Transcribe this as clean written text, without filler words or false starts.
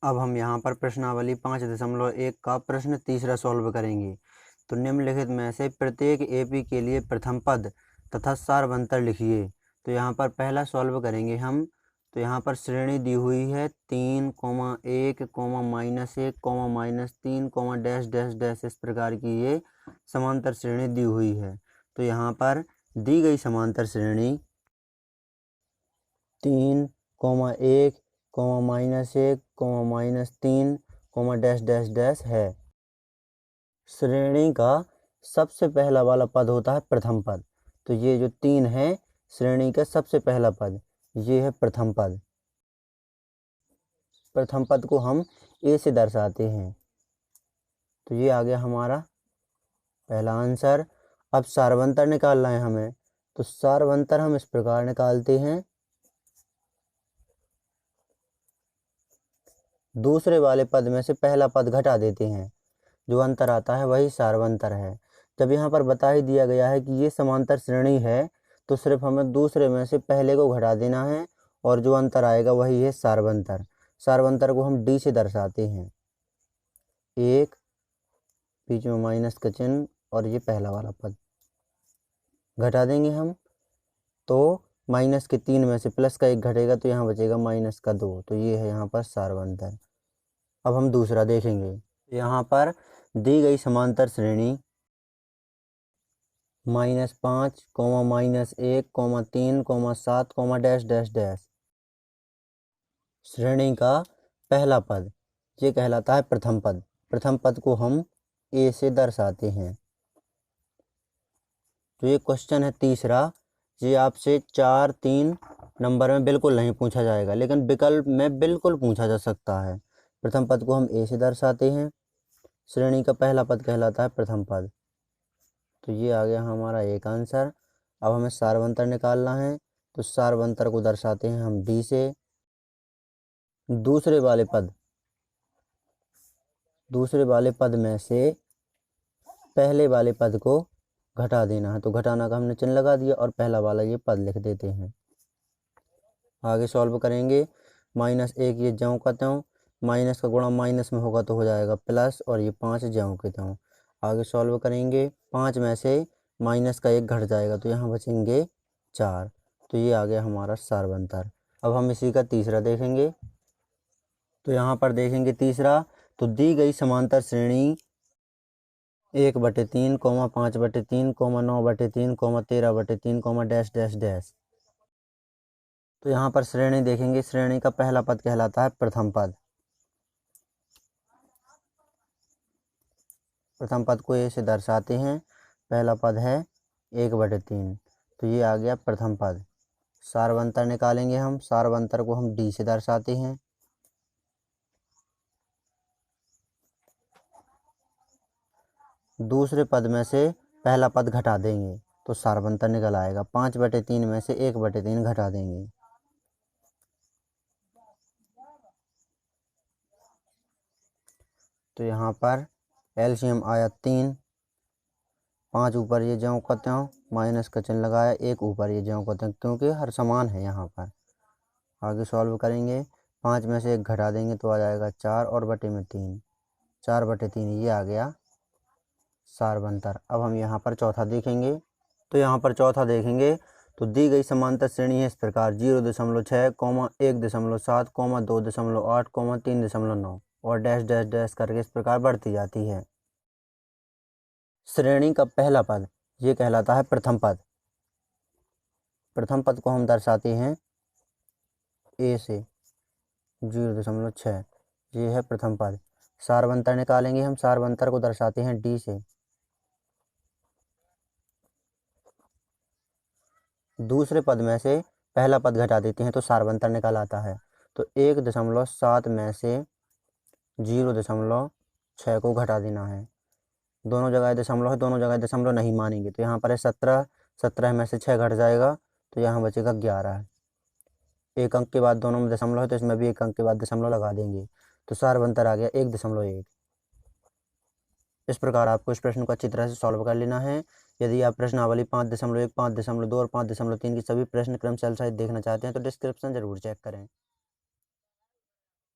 अब हम यहाँ पर प्रश्नावली 5.1 का प्रश्न तीसरा सॉल्व करेंगे। तो निम्नलिखित में से प्रत्येक एपी के लिए प्रथम पद तथा सारवंतर लिखिए। तो यहाँ पर पहला सॉल्व करेंगे हम। तो यहाँ पर श्रेणी दी हुई है 3, 1, -1, -3, डैश डैश डैश, इस प्रकार की ये समांतर श्रेणी दी हुई है। तो यहाँ पर दी गई समांतर श्रेणी 3, 1, -1, -3, डैश डैश डैश है। श्रेणी का सबसे पहला वाला पद होता है प्रथम पद। तो ये जो 3 है श्रेणी का सबसे पहला पद, ये है प्रथम पद। प्रथम पद को हम ए से दर्शाते हैं। तो ये आ गया हमारा पहला आंसर। अब सारवंतर निकालना है हमें। तो सारवंतर हम इस प्रकार निकालते हैं, दूसरे वाले पद में से पहला पद घटा देते हैं, जो अंतर आता है वही सारवंतर है। जब यहाँ पर बता ही दिया गया है कि ये समांतर श्रेणी है, तो सिर्फ हमें दूसरे में से पहले को घटा देना है और जो अंतर आएगा वही है सारवंतर। सारवंतर को हम डी से दर्शाते हैं, 1 बीच में माइनस का चिन्ह और ये पहला वाला पद घटा देंगे हम। तो माइनस के 3 में से प्लस का 1 घटेगा तो यहाँ बचेगा माइनस का 2। तो ये है यहाँ पर सारवंतर। अब हम दूसरा देखेंगे। यहाँ पर दी गई समांतर श्रेणी -5, -1, 3, 7, डैश डैश डैश, श्रेणी का पहला पद ये कहलाता है प्रथम पद। प्रथम पद को हम ए से दर्शाते हैं। तो ये क्वेश्चन है तीसरा। ये आपसे 4, 3 नंबर में बिल्कुल नहीं पूछा जाएगा, लेकिन विकल्प में बिल्कुल पूछा जा सकता है। प्रथम पद को हम ए से दर्शाते हैं। श्रेणी का पहला पद कहलाता है प्रथम पद। तो ये आ गया हमारा एक आंसर। अब हमें सारवंतर निकालना है। तो सारवंतर को दर्शाते हैं हम डी से। दूसरे वाले पद में से पहले वाले पद को घटा देना है। तो घटाना का हमने चिन्ह लगा दिया और पहला वाला ये पद लिख देते हैं। आगे सॉल्व करेंगे। -1 ये ज्यों का त्यों, माइनस का गुणा माइनस में होगा तो हो जाएगा प्लस, और ये 5 ज्यों के त्यों। आगे सॉल्व करेंगे। 5 में से माइनस का 1 घट जाएगा तो यहाँ बचेंगे 4। तो ये आ गया हमारा सारवंतर। अब हम इसी का तीसरा देखेंगे। तो यहाँ पर देखेंगे तीसरा। तो दी गई समांतर श्रेणी 1/3, 5/3, 9/3, 13/3, डैश डैश डैश। तो यहाँ पर श्रेणी देखेंगे। श्रेणी का पहला पद कहलाता है प्रथम पद। प्रथम पद को ए से दर्शाते हैं। पहला पद है 1/3। तो ये आ गया प्रथम पद। सारवंतर निकालेंगे हम। सारवंतर को हम डी से दर्शाते हैं। दूसरे पद में से पहला पद घटा देंगे तो सारवंतर निकल आएगा। 5/3 में से 1/3 घटा देंगे। तो यहाँ पर एलसीएम आया 3। 5 ऊपर ये ज्यों का त्यों, माइनस का चिन्ह लगाया, 1 ऊपर ये ज्यों का त्यों, क्योंकि हर समान है यहाँ पर। आगे सॉल्व करेंगे। 5 में से 1 घटा देंगे तो आ जाएगा 4 और बटे में 3, 4/3 ये आ गया सारवंतर। अब हम यहाँ पर चौथा देखेंगे। तो यहाँ पर चौथा देखेंगे। तो दी गई समांतर श्रेणी है इस प्रकार 0.6, 1.7, 2.8, 3.9 और डैश डैश डैश करके इस प्रकार बढ़ती जाती है। श्रेणी का पहला पद ये कहलाता है प्रथम पद। प्रथम पद को हम दर्शाते हैं ए से, 0.6 ये है प्रथम पद। सारवंतर निकालेंगे हम। सारवंतर को दर्शाते हैं डी से। दूसरे पद में से पहला पद घटा देते हैं तो सारवंतर निकल आता है। तो 1.7 में से 0.6 को घटा देना है। दोनों जगह दशमलव है, दोनों जगह दशमलव नहीं मानेंगे। तो यहाँ पर है 17, 17 में से 6 घट जाएगा तो यहाँ बचेगा 11। 1 अंक के बाद दोनों में दशमलव है तो इसमें भी 1 अंक के बाद दशमलव लगा देंगे। तो सारवंतर आ गया 1.1। इस प्रकार आपको इस प्रश्न को अच्छी तरह से सॉल्व कर लेना है। यदि आप प्रश्नावली 5.1, 5.2 और 5.3 की सभी प्रश्न क्रम सेल सहित देखना चाहते हैं तो डिस्क्रिप्शन जरूर चेक करें।